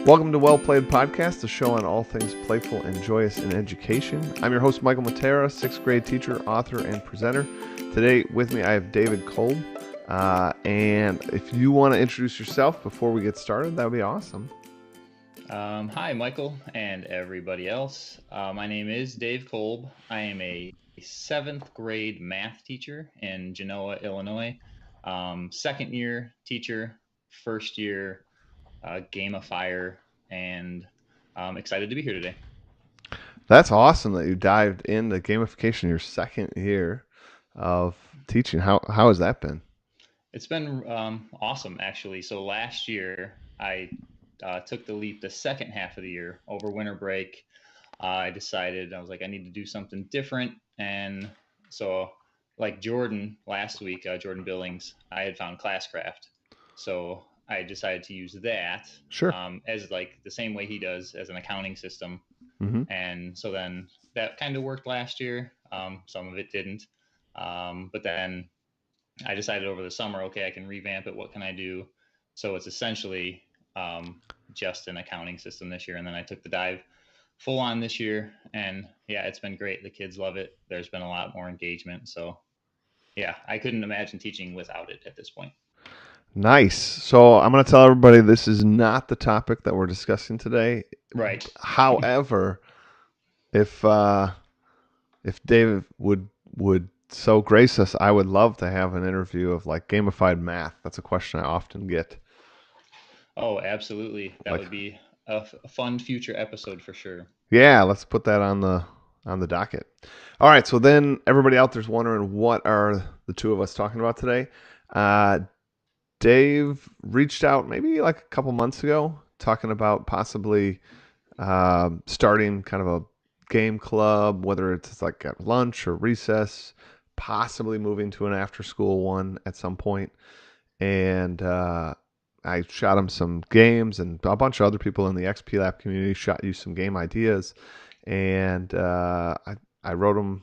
Welcome to Well Played Podcast, the show on all things playful and joyous in education. I'm your host, Michael McMatera, sixth grade teacher, author, and presenter. Today with me, I have David Kolb. And if you want to introduce yourself before we get started, that would be awesome. Hi, Michael and everybody else. My name is Dave Kolb. I am a seventh grade math teacher in Genoa, Illinois. Second year teacher, first year gamifier, and I'm excited to be here today. That's awesome that you dived into gamification your second year of teaching. How has that been? It's been awesome, actually. So last year, I took the leap the second half of the year over winter break. I decided, I was like, I need to do something different. And so, like Jordan last week, Jordan Billings, I had found Classcraft. So I decided to use that Sure. as like the same way he does as an accounting system. Mm-hmm. And so then that kind of worked last year. Some of it didn't. But then I decided over the summer, okay, I can revamp it. What can I do? So it's essentially just an accounting system this year. And then I took the dive full on this year. And yeah, it's been great. The kids love it. There's been a lot more engagement. So yeah, I couldn't imagine teaching without it at this point. Nice. So I'm going to tell everybody this is not the topic that we're discussing today. Right. However, if David would so grace us, I would love to have an interview of like gamified math. That's a question I often get. Oh, absolutely. That would be a fun future episode for sure. Yeah, let's put that on the docket. All right, so then everybody out there's wondering what are the two of us talking about today. Dave reached out maybe like a couple months ago talking about possibly starting kind of a game club, whether it's like at lunch or recess, possibly moving to an after-school one at some point. And I shot him some games, and a bunch of other people in the XP Lab community shot you some game ideas. And I wrote him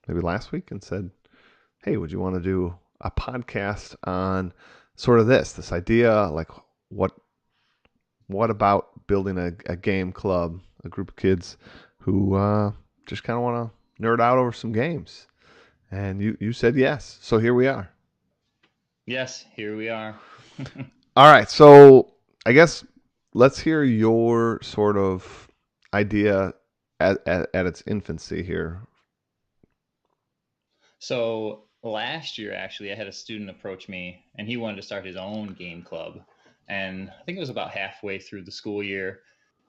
maybe last week and said, hey, would you want to do a podcast on sort of this idea, like what about building a game club, a group of kids who just kind of want to nerd out over some games? And you said yes. So here we are. Yes, here we are. All right. So I guess let's hear your sort of idea at its infancy here. So last year, actually, I had a student approach me and he wanted to start his own game club. And I think it was about halfway through the school year.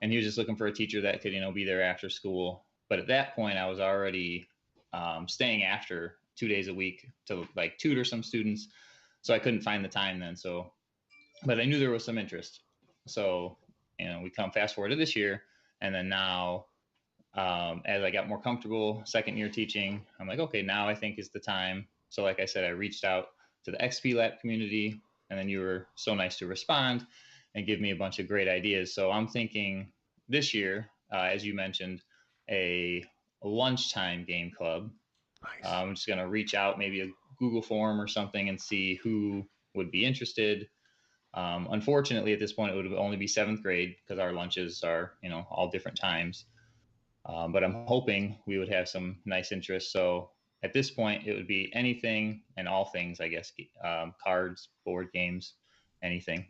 And he was just looking for a teacher that could, be there after school. But at that point, I was already staying after 2 days a week to like tutor some students. So I couldn't find the time then. But I knew there was some interest. So, we come fast forward to this year. And then now, as I got more comfortable second year teaching, I'm like, okay, now I think is the time. So like I said, I reached out to the XP Lab community, and then you were so nice to respond and give me a bunch of great ideas. So I'm thinking this year, as you mentioned, a lunchtime game club. Nice. I'm just going to reach out, maybe a Google form or something, and see who would be interested. Unfortunately, at this point, it would only be seventh grade because our lunches are, all different times. But I'm hoping we would have some nice interest. So at this point, it would be anything and all things, I guess, cards, board games, anything.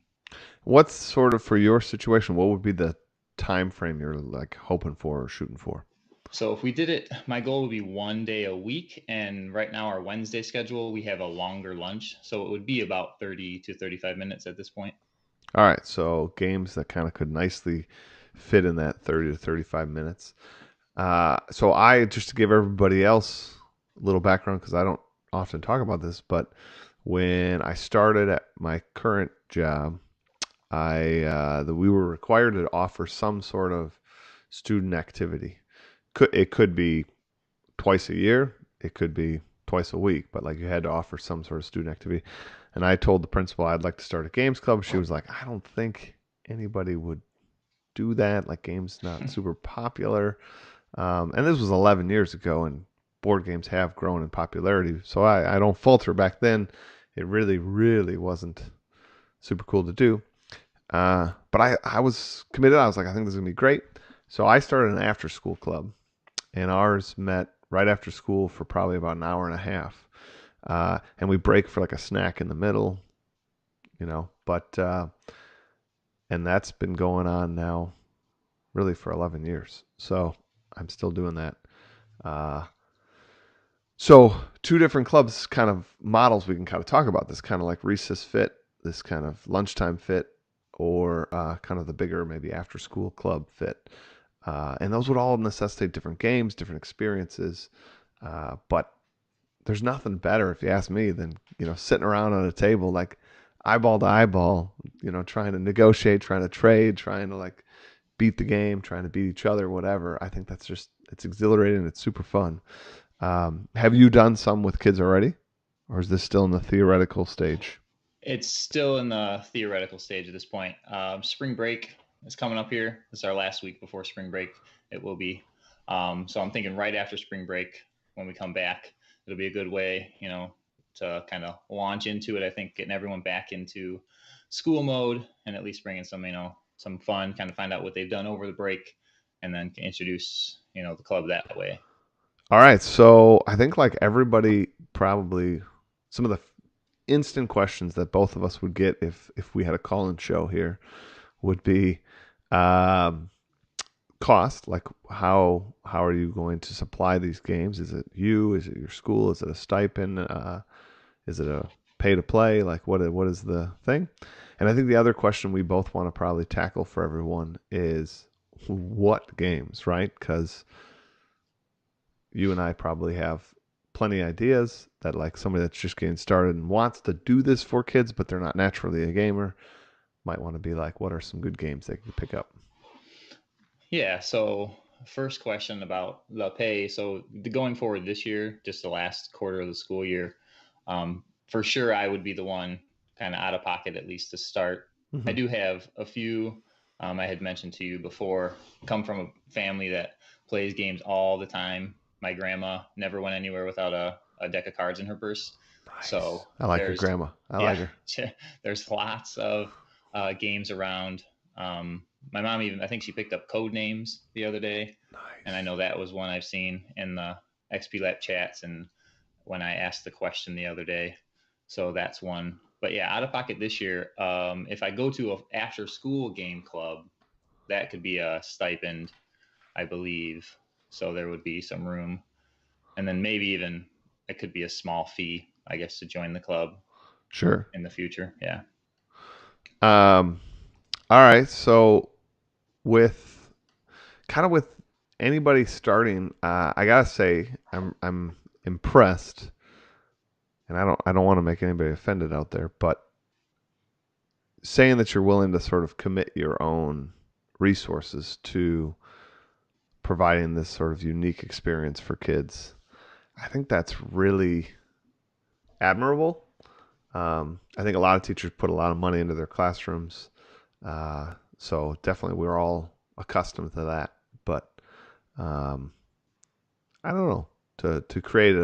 What's sort of for your situation, what would be the time frame you're like hoping for or shooting for? So if we did it, my goal would be 1 day a week. And right now our Wednesday schedule, we have a longer lunch. So it would be about 30 to 35 minutes at this point. All right. So games that kind of could nicely fit in that 30 to 35 minutes. So just to give everybody else a little background, because I don't often talk about this, but when I started at my current job, we were required to offer some sort of student activity. It could be twice a year, it could be twice a week, but like you had to offer some sort of student activity. And I told the principal I'd like to start a games club. She was like, I don't think anybody would do that. Like games not super popular. And this was 11 years ago, and board games have grown in popularity. So I don't falter. Back then, it really, really wasn't super cool to do. But I was committed. I was like, I think this is gonna be great. So I started an after school club, and ours met right after school for probably about an hour and a half. And we break for like a snack in the middle, you know. But and that's been going on now really for 11 years. So I'm still doing that. Uh, so two different clubs kind of models we can kind of talk about this kind of like recess fit, this kind of lunchtime fit, or kind of the bigger maybe after school club fit. And those would all necessitate different games, different experiences. But there's nothing better, if you ask me, than sitting around on a table like eyeball to eyeball, trying to negotiate, trying to trade, trying to like beat the game, trying to beat each other, whatever. I think that's just it's exhilarating. It's super fun. Have you done some with kids already, or is this still in the theoretical stage? It's still in the theoretical stage at this point. Spring break is coming up here. This is our last week before spring break. It will be. So I'm thinking right after spring break, when we come back, it'll be a good way, to kind of launch into it. I think getting everyone back into school mode and at least bringing some, some fun, kind of find out what they've done over the break, and then introduce, the club that way. All right, so I think like everybody probably some of the instant questions that both of us would get if we had a call-in show here would be um, cost, like how are you going to supply these games? Is it you? Is it your school? Is it a stipend? Is it a pay to play? Like what is the thing? And I think the other question we both want to probably tackle for everyone is what games, right? Because you and I probably have plenty of ideas that like somebody that's just getting started and wants to do this for kids, but they're not naturally a gamer, might want to be like, what are some good games they could pick up? Yeah. So first question about the pay. So going forward this year, just the last quarter of the school year, for sure I would be the one kind of out of pocket at least to start. I Mm-hmm. do have a few. I had mentioned to you before. Come from a family that plays games all the time. My grandma never went anywhere without a deck of cards in her purse. Nice. So I like your there's grandma. I like yeah, her. there's lots of games around. My mom even I think she picked up code names the other day, and I Nice. know that was one I've seen in the XP Lab chats and when I asked the question the other day. So that's one. But yeah, out of pocket this year. If I go to a after school game club, that could be a stipend, I believe. So there would be some room, and then maybe even it could be a small fee, I guess, to join the club Sure. in the future. Yeah. Um, all right. So with with anybody starting, I gotta say I'm impressed, and I don't want to make anybody offended out there, but saying that you're willing to sort of commit your own resources to providing this sort of unique experience for kids, I think that's really admirable. I think a lot of teachers put a lot of money into their classrooms, so definitely we're all accustomed to that. But um, I don't know, to create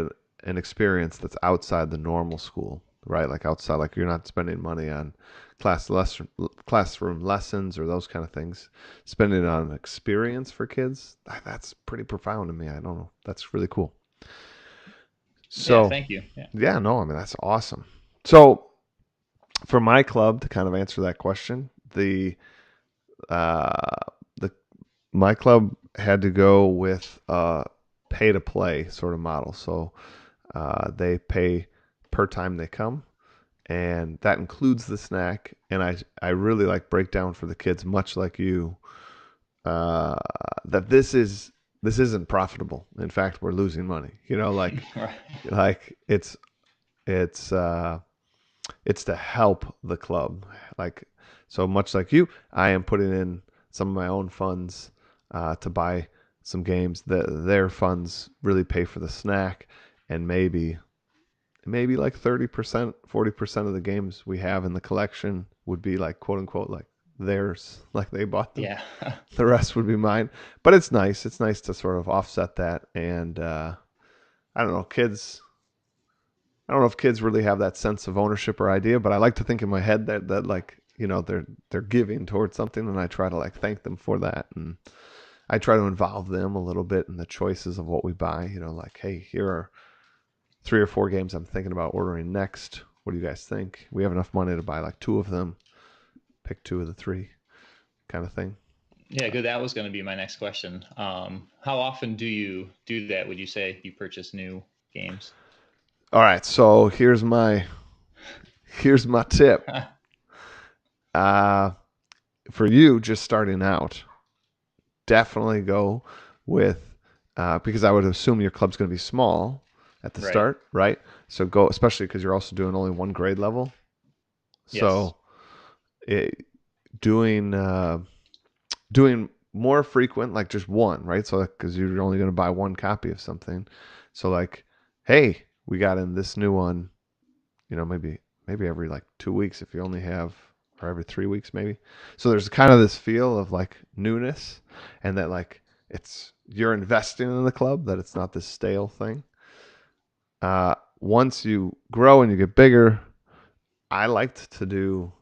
an experience that's outside the normal school, right? Like outside, like you're not spending money on classroom lessons or those kind of things. Spending it on experience for kids, that's pretty profound to me. I don't know. That's really cool. Yeah. So, Thank you. Yeah. yeah, no, I mean, that's awesome. So, for my club to kind of answer that question, the my club had to go with a pay to play sort of model. So they pay per time they come, and that includes the snack. And I really like break down for the kids, much like you, uh, that this isn't profitable. In fact, we're losing money. Right. Like it's it's to help the club. Like so much like you, I am putting in some of my own funds to buy some games. Their funds really pay for the snack, and maybe like 30%, 40% of the games we have in the collection would be like quote unquote like theirs, like they bought them. Yeah. The rest would be mine. But it's nice. It's nice to sort of offset that. And I don't know, kids. I don't know if kids really have that sense of ownership or idea, but I like to think in my head that like they're giving towards something, and I try to like thank them for that, and I try to involve them a little bit in the choices of what we buy. Like, hey, here are 3 or 4 games I'm thinking about ordering next. What do you guys think? We have enough money to buy like 2 of them. Pick 2 of the 3, kind of thing. Yeah, good. That was going to be my next question. How often do you do that? Would you say you purchase new games? All right, so here's my tip. Uh, for you just starting out, definitely go with because I would assume your club's going to be small at the Right. start, right? So go, especially because you're also doing only one grade level. Yes. So it, doing doing more frequent, like just one, right? So because you're only going to buy one copy of something, so like, hey, we got in this new one, maybe every like 2 weeks if you only have, or every 3 weeks maybe. So there's kind of this feel of like newness, and that like you're investing in the club, that it's not this stale thing. Once you grow and you get bigger, I liked to do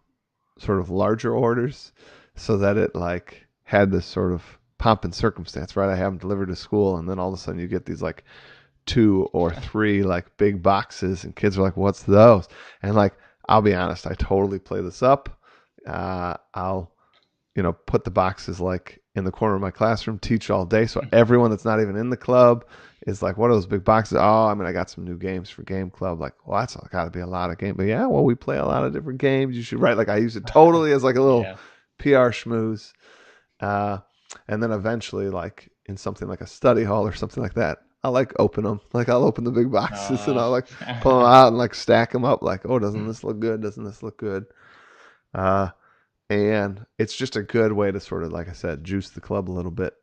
sort of larger orders so that it like had this sort of pomp and circumstance, right? I have them delivered to school, and then all of a sudden you get these like 2 or 3 like big boxes, and kids are like, "What's those?" And like, I'll be honest, I totally play this up. I'll put the boxes like in the corner of my classroom, teach all day, so everyone that's not even in the club is like, "What are those big boxes?" Oh, I got some new games for game club. Like, well, that's got to be a lot of games. But yeah, well, we play a lot of different games. You should write. Like, I use it totally as like a little Yeah. PR schmooze. Uh, and then eventually, like in something like a study hall or something like that, I'll like open them. Like, I'll open the big boxes and Uh, I'll like pull them out and like stack them up. Like, oh, doesn't this look good? Doesn't this look good? Uh, and it's just a good way to sort of, like I said, juice the club a little bit.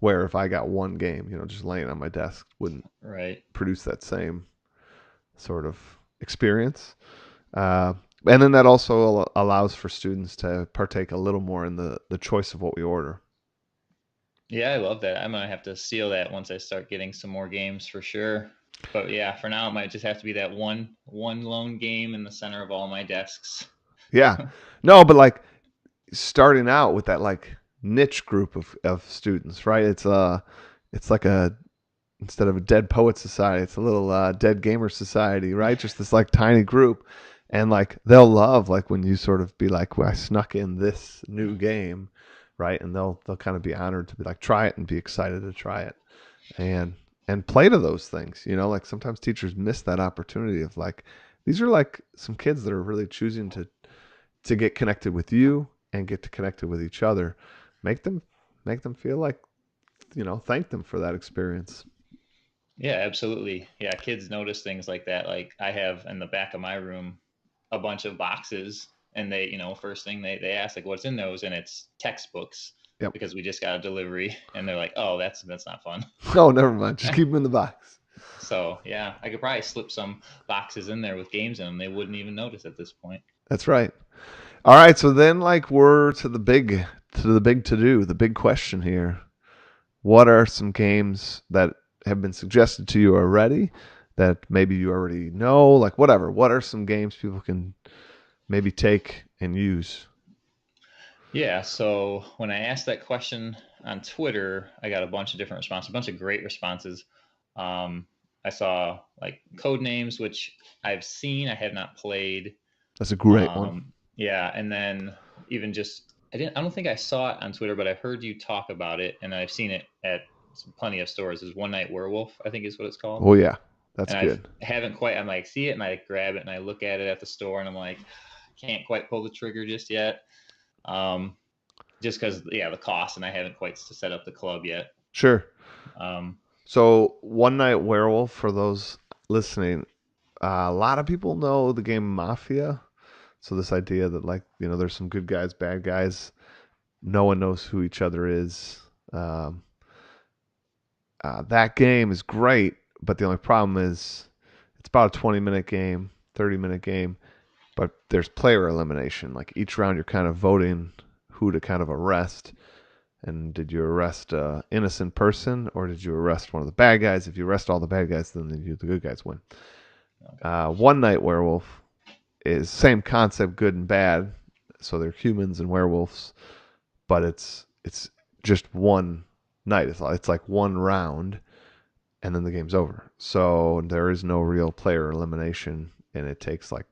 Where if I got one game, just laying on my desk, wouldn't right. produce that same sort of experience. Uh, and then that also allows for students to partake a little more in the choice of what we order. Yeah, I love that. I'm gonna have to seal that once I start getting some more games for sure. But yeah, for now it might just have to be that one lone game in the center of all my desks. Yeah, no, but like starting out with that like niche group of students, right? It's like a instead of a dead poet society, it's a little dead gamer society, right? Just this like tiny group, and like they'll love like when you sort of be like, well, I snuck in this new game, right? And they'll kind of be honored to be like, try it and be excited to try it, and and play to those things. Like sometimes teachers miss that opportunity of like, these are like some kids that are really choosing to get connected with you and get to connected with each other. Make them feel like, thank them for that experience. Yeah, absolutely. Yeah, kids notice things like that. Like I have in the back of my room a bunch of boxes, and first thing they ask like what's in those, and it's textbooks Yep. because we just got a delivery, and they're like, "Oh, that's not fun." Oh, never mind. Just keep them in the box. So, yeah, I could probably slip some boxes in there with games in them. They wouldn't even notice at this point. That's right. All right. So then, like, we're to the big to do, the big question here. What are some games that have been suggested to you already that maybe you already know? Like, whatever. What are some games people can maybe take and use? Yeah, so when I asked that question on Twitter, I got a bunch of different responses, a bunch of great responses. Um, I saw like code names, which I've seen, I have not played. That's a great one. Yeah, and then even just I don't think I saw it on Twitter, but I've heard you talk about it, and I've seen it at plenty of stores. Is One Night Werewolf, I think is what it's called. Oh yeah, that's And I good. haven't quite. I'm like see it, and I grab it, and I look at it at the store, and I'm like, can't quite pull the trigger just yet. Um, just because the cost, and I haven't quite set up the club yet. Sure. Um, So, One Night Werewolf, for those listening, a lot of people know the game Mafia. So, this idea that, like, there's some good guys, bad guys, no one knows who each other is. Um, that game is great, but the only problem is it's about a 20-minute game, 30-minute game, but there's player elimination. Like, each round, you're kind of voting who to kind of arrest. And did you arrest an innocent person, or did you arrest one of the bad guys? If you arrest all the bad guys, then the good guys win. okay. One Night Werewolf. is same concept, good and bad. So they're humans and werewolves, but it's just one night. It's like one round, and then the game's over. So there is no real player elimination, and it takes like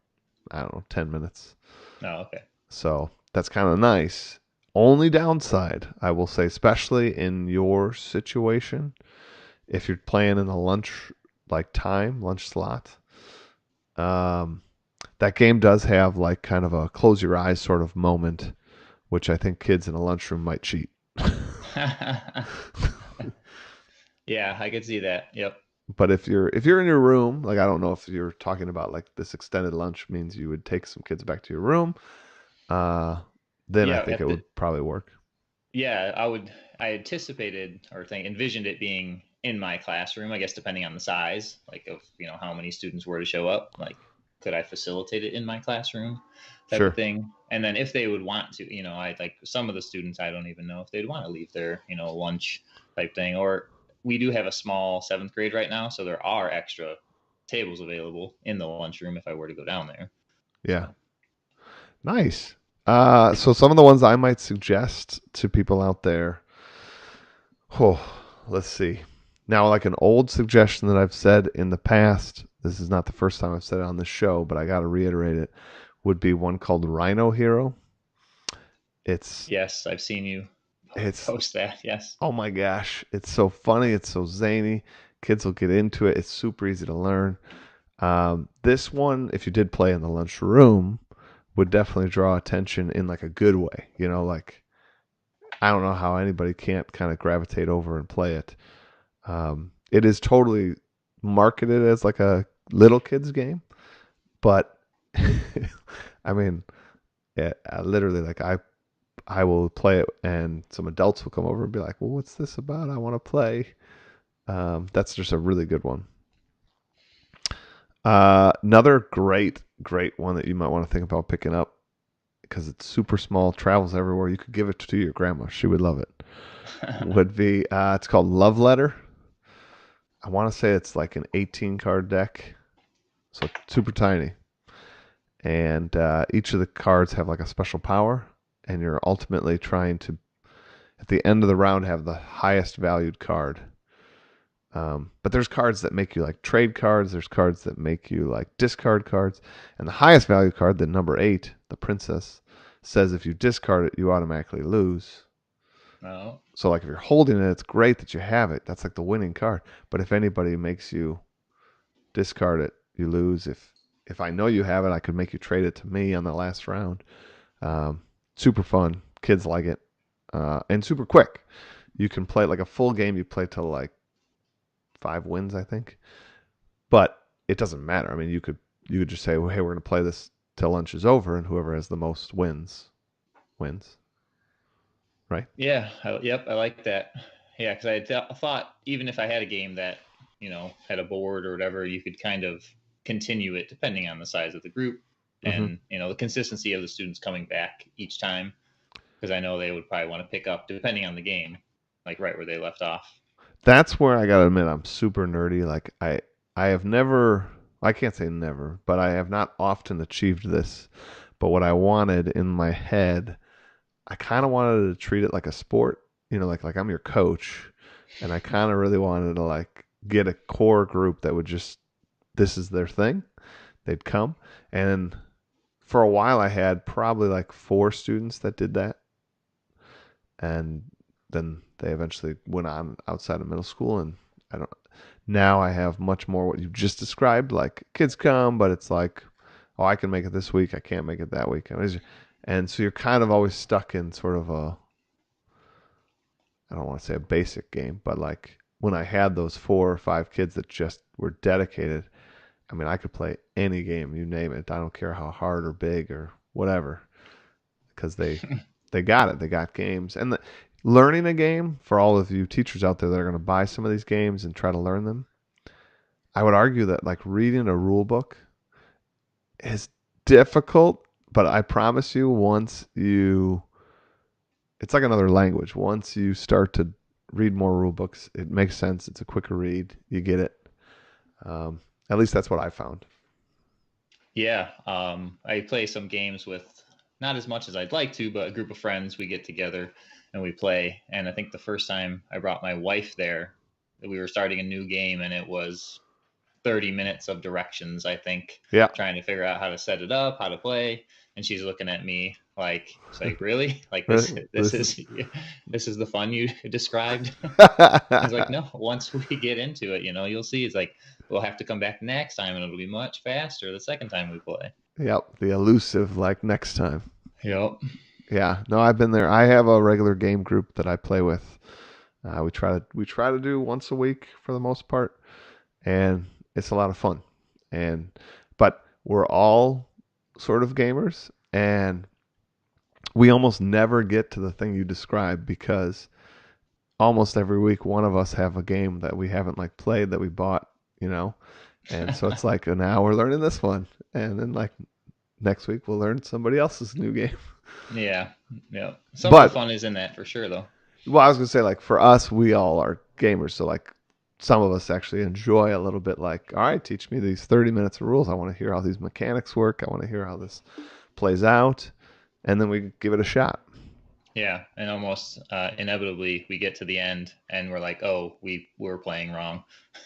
I don't know 10 minutes. Oh, okay. So that's kind of nice. Only downside, I will say, especially in your situation, if you're playing in a lunch slot, um, that game does have like kind of a close your eyes sort of moment, which I think kids in a lunchroom might cheat. Yeah, I could see that. Yep. But if you're in your room, like I don't know if you're talking about like this extended lunch means you would take some kids back to your room, uh, then I Yeah, think it would probably work. yeah, I anticipated or think envisioned it being in my classroom, I guess depending on the size, like of, how many students were to show up, like could I facilitate it in my classroom type of Sure. thing. And then if they would want to, I like some of the students, I don't even know if they'd want to leave their, lunch type thing. Or we do have a small seventh grade right now, so there are extra tables available in the lunchroom if I were to go down there. Yeah. So Nice. So some of the ones I might suggest to people out there. Oh, let's see. Now, like an old suggestion that I've said in the past, this is not the first time I've said it on this show, but I got to reiterate it, would be one called Rhino Hero. It's yes, I've seen you it's post that. Yes. oh my gosh, it's so funny, it's so zany. Kids will get into it. It's super easy to learn. This one, if you did play in the lunchroom, would definitely draw attention in like a good way. Like I don't know how anybody can't kind of gravitate over and play it. It is totally marketed as like a little kids game, but I mean, literally, like I will play it, and some adults will come over and be like, "Well, what's this about? I want to play." That's just a really good one. Another great one that you might want to think about picking up because it's super small, travels everywhere. You could give it to your grandma; she would love it. Would be it's called Love Letter. I want to say it's like an 18 card deck, so super tiny. And each of the cards have like a special power, and you're ultimately trying to, at the end of the round, have the highest valued card. But there's cards that make you like trade cards. There's cards that make you like discard cards. And the highest value card, the number 8, the princess, says if you discard it, you automatically lose. No. So like if you're holding it, it's great that you have it. That's like the winning card. But if anybody makes you discard it, you lose. If I know you have it, I could make you trade it to me on the last round. Super fun. Kids like it, and super quick. You can play like a full game. You play till like 5 wins, I think. But it doesn't matter. I mean, you could just say, well, hey, we're going to play this till lunch is over, and whoever has the most wins. Right? Yeah, yep, I like that. Yeah, because thought even if I had a game that had a board or whatever, you could kind of continue it depending on the size of the group Mm-hmm. and the consistency of the students coming back each time. Because I know they would probably want to pick up depending on the game, like right where they left off. That's where I gotta admit I'm super nerdy. Like I have never, I can't say never, but I have not often achieved this. But what I wanted in my head, I kind of wanted to treat it like a sport. Like I'm your coach, and I kind of really wanted to like get a core group that would just this is their thing. They'd come, and for a while I had probably like 4 students that did that, and then they eventually went on outside of middle school, and I don't now I have much more what you just described. Like kids come, but it's like, oh, I can make it this week, I can't make it that week, and so you're kind of always stuck in sort of a, I don't want to say a basic game, but like when I had those 4 or 5 kids that just were dedicated, I mean, I could play any game, you name it. I don't care how hard or big or whatever, because they got it. They got games, and learning a game for all of you teachers out there that are going to buy some of these games and try to learn them. I would argue that like reading a rule book is difficult, but I promise you, it's like another language. Once you start to read more rule books, it makes sense. It's a quicker read. You get it. At least that's what I found. Yeah, I play some games with not as much as I'd like to, but a group of friends. We get together and we play. And I think the first time I brought my wife there, we were starting a new game, and it was 30 minutes of directions, I think, Yeah. trying to figure out how to set it up, how to play. And she's looking at me like, it's like, really? Like Really? this is, this is the fun you described? I was like, no, once we get into it, you'll see. It's like, we'll have to come back next time and it'll be much faster the second time we play. Yep. The elusive, like next time. Yep. Yeah. No, I've been there. I have a regular game group that I play with. We try to do once a week for the most part, and it's a lot of fun. And but we're all sort of gamers, and we almost never get to the thing you described because almost every week one of us have a game that we haven't like played that we bought, you know. And so it's like now we're learning this one, and then like next week we'll learn somebody else's new game. Yeah. Yeah. Some of the But fun is in that for sure, though. well, I was gonna say like for us, we all are gamers, so like some of us actually enjoy a little bit. Like, all right, teach me these 30 minutes of rules. I want to hear how these mechanics work. I want to hear how this plays out, and then we give it a shot. Yeah, and almost inevitably we get to the end and we're like, oh, we were playing wrong.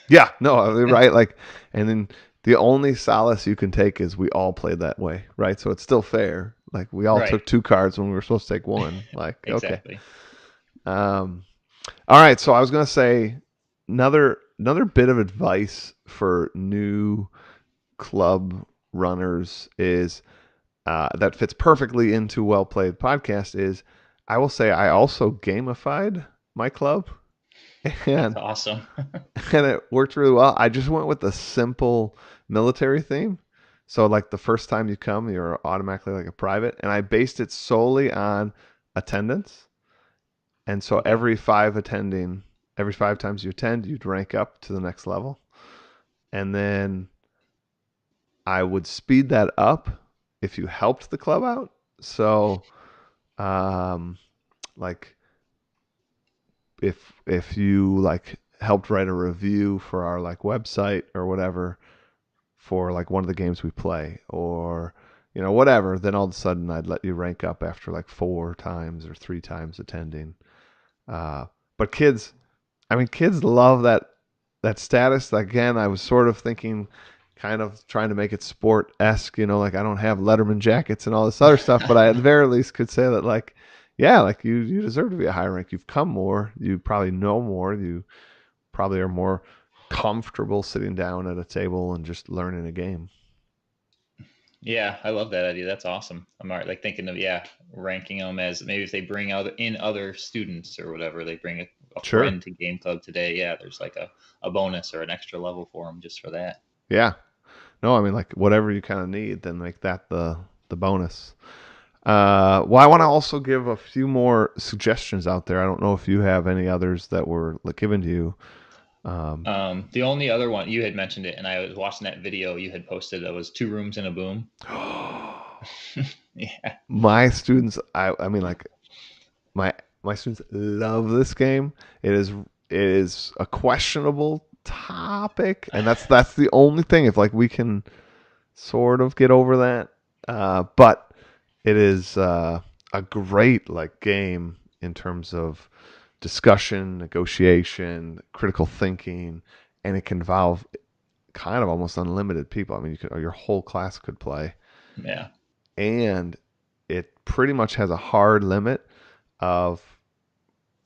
Yeah, no, right. Like, and then the only solace you can take is we all played that way, right? So it's still fair. Like we all Right. took two cards when we were supposed to take one. Like, okay. Exactly. Um, all right. So I was gonna say another bit of advice for new club runners is that fits perfectly into Well Played Podcast is I will say I also gamified my club That's and awesome. and it worked really well. I just went with the simple military theme. So like the first time you come, you're automatically like a private, and I based it solely on attendance. And so Okay. every five times you attend, you'd rank up to the next level. And then I would speed that up if you helped the club out. So, um, like if you like helped write a review for our like website or whatever for like one of the games we play or whatever, then all of a sudden I'd let you rank up after like four times or three times attending. But kids, I mean, kids love that status. Again, I was sort of thinking, kind of trying to make it sport esque. Like I don't have Letterman jackets and all this other stuff, but I at the very least could say that, like, yeah, like you deserve to be a high rank. You've come more. You probably know more. You probably are more comfortable sitting down at a table and just learning a game. Yeah, I love that idea. That's awesome. I'm like thinking of, yeah, ranking them as maybe if they bring out in other students or whatever, they bring a Sure. friend to game club today. Yeah, there's like a bonus or an extra level for them just for that. Yeah. No, I mean like whatever you kind of need, then make that the bonus. Well, I want to also give a few more suggestions out there. I don't know if you have any others that were like, given to you. Um, The only other one you had mentioned it, and I was watching that video you had posted that was two rooms in a boom. Yeah. my students, I mean, like my my students love this game. It is a questionable topic, and that's the only thing. If like we can sort of get over that, but it is a great like game in terms of discussion, negotiation, critical thinking, and it can involve kind of almost unlimited people. I mean, your whole class could play, Yeah. and it pretty much has a hard limit of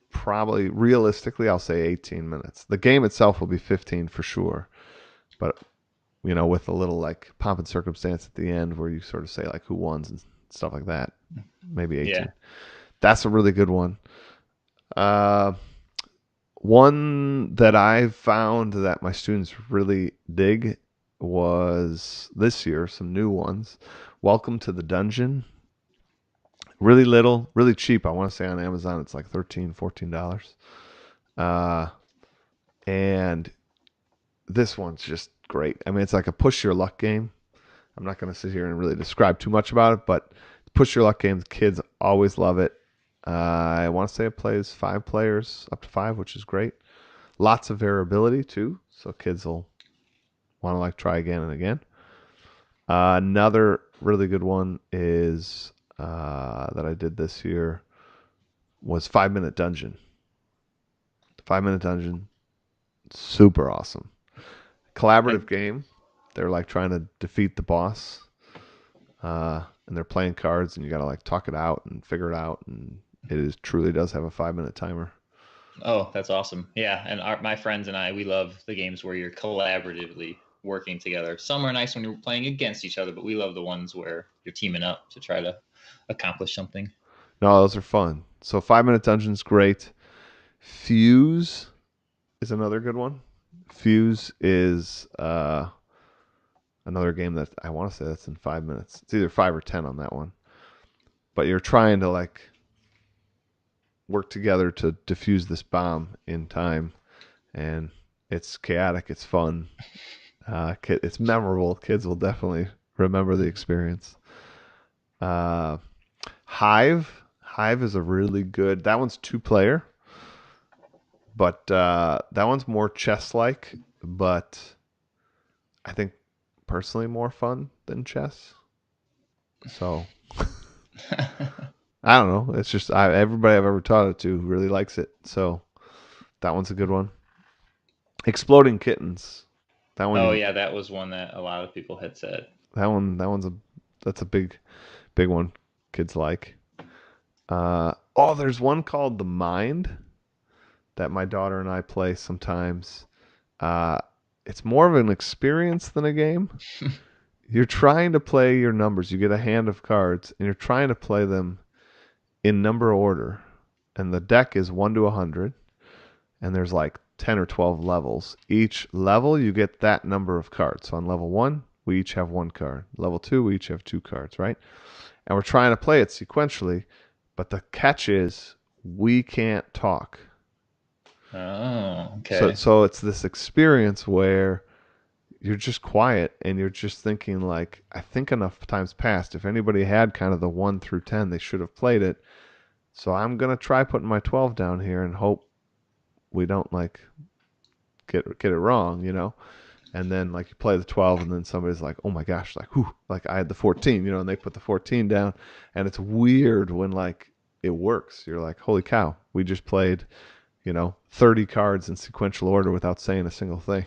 probably realistically, I'll say 18 minutes. The game itself will be 15 for sure, but with a little like pomp and circumstance at the end where you sort of say like who won and stuff like that, maybe Yeah. 18. That's a really good one. Uh, One that I found that my students really dig was this year, some new ones. Welcome to the Dungeon. Really little, really cheap. I want to say on Amazon it's like $13, $14. Uh, and this one's just great. I mean, it's like a push your luck game. I'm not going to sit here and really describe too much about it, but push your luck games, kids always love it. I want to say it plays five players, up to five, which is great. Lots of variability too, so kids will want to like try again and again. Another really good one is that I did this year was 5 Minute Dungeon. 5 Minute Dungeon, super awesome. I, Collaborative game. They're like trying to defeat the boss, and they're playing cards, and you got to like talk it out and figure it out, and it is truly does have a 5 minute timer. oh, that's awesome. Yeah, and my friends and I, we love the games where you're collaboratively working together. Some are nice when you're playing against each other, but we love the ones where you're teaming up to try to accomplish something. No, those are fun. So 5 Minute Dungeon's great. Fuse is another good one. Fuse is another game that I want to say that's in 5 minutes. It's either 5 or 10 on that one. But you're trying to like work together to defuse this bomb in time, and it's chaotic. It's fun. It's memorable. Kids will definitely remember the experience. Uh, Hive. Hive is a really good. That one's 2 player, but that one's more chess like. But I think personally more fun than chess. So I don't know. It's just everybody I've ever taught it to really likes it. So that one's a good one. Exploding Kittens. That one. Oh yeah, that was one that a lot of people had said. That one. That's a big one. Kids like. Oh, there's one called The Mind that my daughter and I play sometimes. Uh, it's more of an experience than a game. You're trying to play your numbers. You get a hand of cards, and you're trying to play them in number order. And the deck is 1 to 100, and there's like 10 or 12 levels. Each level, you get that number of cards. So on level 1, we each have 1 card. Level 2, we each have 2 cards, right? And we're trying to play it sequentially, but the catch is we can't talk. Oh, So okay. so it's this experience where you're just quiet and you're just thinking like I think enough times past if anybody had kind of the 1 through 10 they should have played it. So I'm going to try putting my 12 down here and hope we don't like get it wrong, you know. And then like you play the 12 and then somebody's like, "Oh my gosh, like whew, like I had the 14, you know," and they put the 14 down and it's weird when like it works. You're like, "Holy cow, we just played, 30 cards in sequential order without saying a single thing."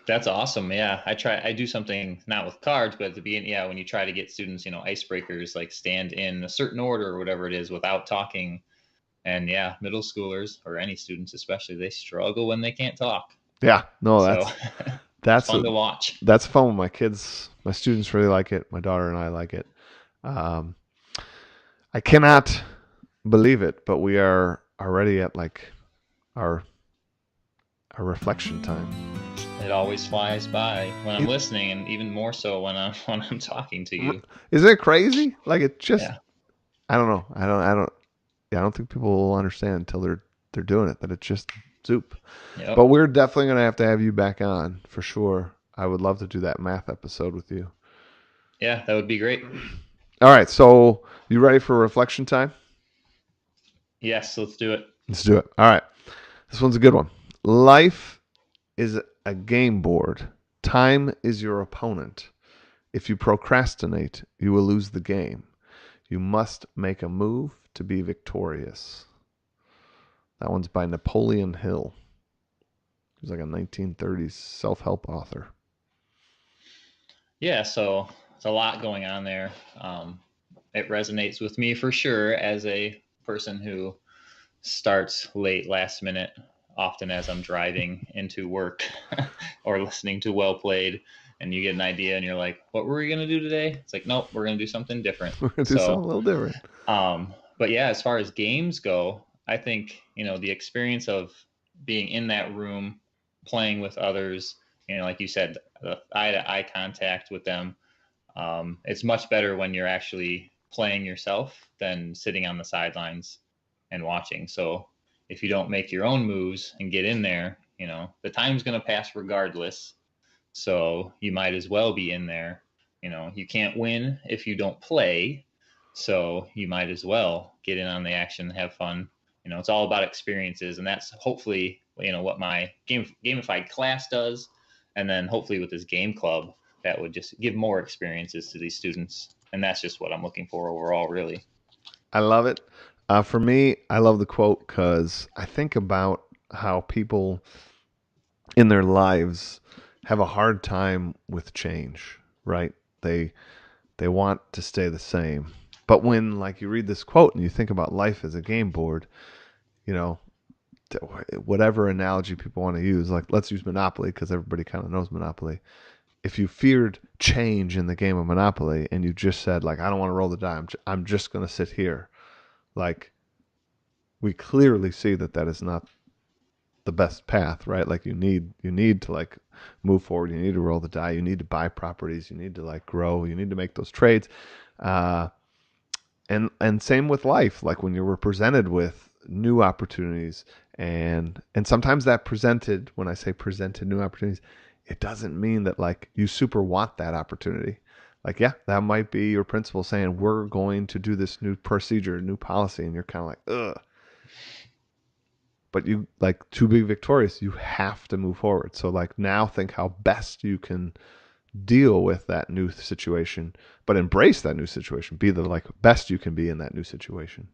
That's awesome. Yeah, I do something not with cards, but at the beginning, yeah, when you try to get students, icebreakers, like stand in a certain order or whatever it is without talking. And yeah, middle schoolers or any students especially, they struggle when they can't talk. Yeah, no, So that's it's that's fun to watch. that's fun with my kids. My students really like it. My daughter and I like it. Um, I cannot believe it, but we are already at like our our reflection time. It always flies by when I'm It, listening, and even more so when I'm when I'm talking to you. isn't it crazy? Like it just Yeah. I don't know. Yeah, I don't think people will understand until they're doing it that it's just zoop. But Yep. we're definitely going to have you back on for sure. I would love to do that math episode with you. Yeah, that would be great. All right, so you ready for reflection time? Yes, let's do it. Let's do it. All right. This one's a good one. Life is a game board. Time is your opponent. If you procrastinate, you will lose the game. You must make a move to be victorious. That one's by Napoleon Hill. He's like a 1930s self-help author. Yeah, so it's a lot going on there. It resonates with me for sure as a person who starts late last minute, often as I'm driving into work or listening to Well Played, and you get an idea and you're like, what were we going to do today? It's like, nope, we're going to do something different. We're gonna do something a So, little different. but yeah, as far as games go, I think, the experience of being in that room, playing with others, like you said, eye to eye contact with them, it's much better when you're actually playing yourself than sitting on the sidelines and watching. So if you don't make your own moves and get in there, the time's going to pass regardless. So you might as well be in there. You can't win if you don't play. So you might as well get in on the action, have fun. It's all about experiences, and that's hopefully what my gamified class does, and then hopefully with this game club, that would just give more experiences to these students. And that's just what I'm looking for overall, really. I love it. For me, I love the quote because I think about how people in their lives have a hard time with change, right? They want to stay the same. But when like you read this quote and you think about life as a game board, you know, whatever analogy people want to use, like let's use Monopoly because everybody kind of knows Monopoly. If you feared change in the game of Monopoly and you just said like I don't want to roll the die, I'm just going to sit here, like we clearly see that that is not the best path, right? Like you need to like move forward. You need to roll the die. You need to buy properties. You need to like grow. You need to make those trades. Uh, and same with life. Like when you were presented with new opportunities, and sometimes that presented, when I say presented new opportunities, it doesn't mean that like you super want that opportunity. Like yeah, that might be your principal saying we're going to do this new procedure, new policy, and you're kind of like ugh. But you like to be victorious, you have to move forward. So like now think how best you can deal with that new situation, but embrace that new situation. Be the like best you can be in that new situation.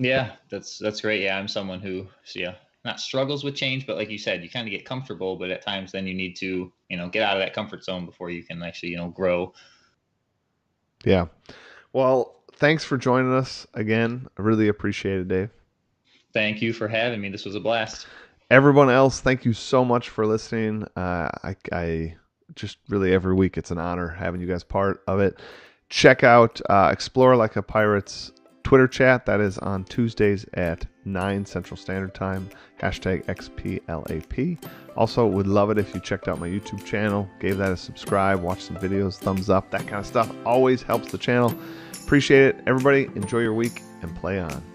Yeah, that's great. Yeah, I'm someone who, so yeah, not struggles with change, but like you said, you kind of get comfortable, but at times then you need to, get out of that comfort zone before you can actually, grow. Yeah. Well, thanks for joining us again. I really appreciate it, Dave. Thank you for having me. This was a blast. Everyone else, thank you so much for listening. I just really every week it's an honor having you guys part of it. Check out Explore Like a Pirate's Twitter chat. That is on Tuesdays at 9 Central Standard Time. Hashtag XPLAP. Also, would love it if you checked out my YouTube channel, gave that a subscribe, watched some videos, thumbs up, that kind of stuff. Always helps the channel. Appreciate it. Everybody, enjoy your week and play on.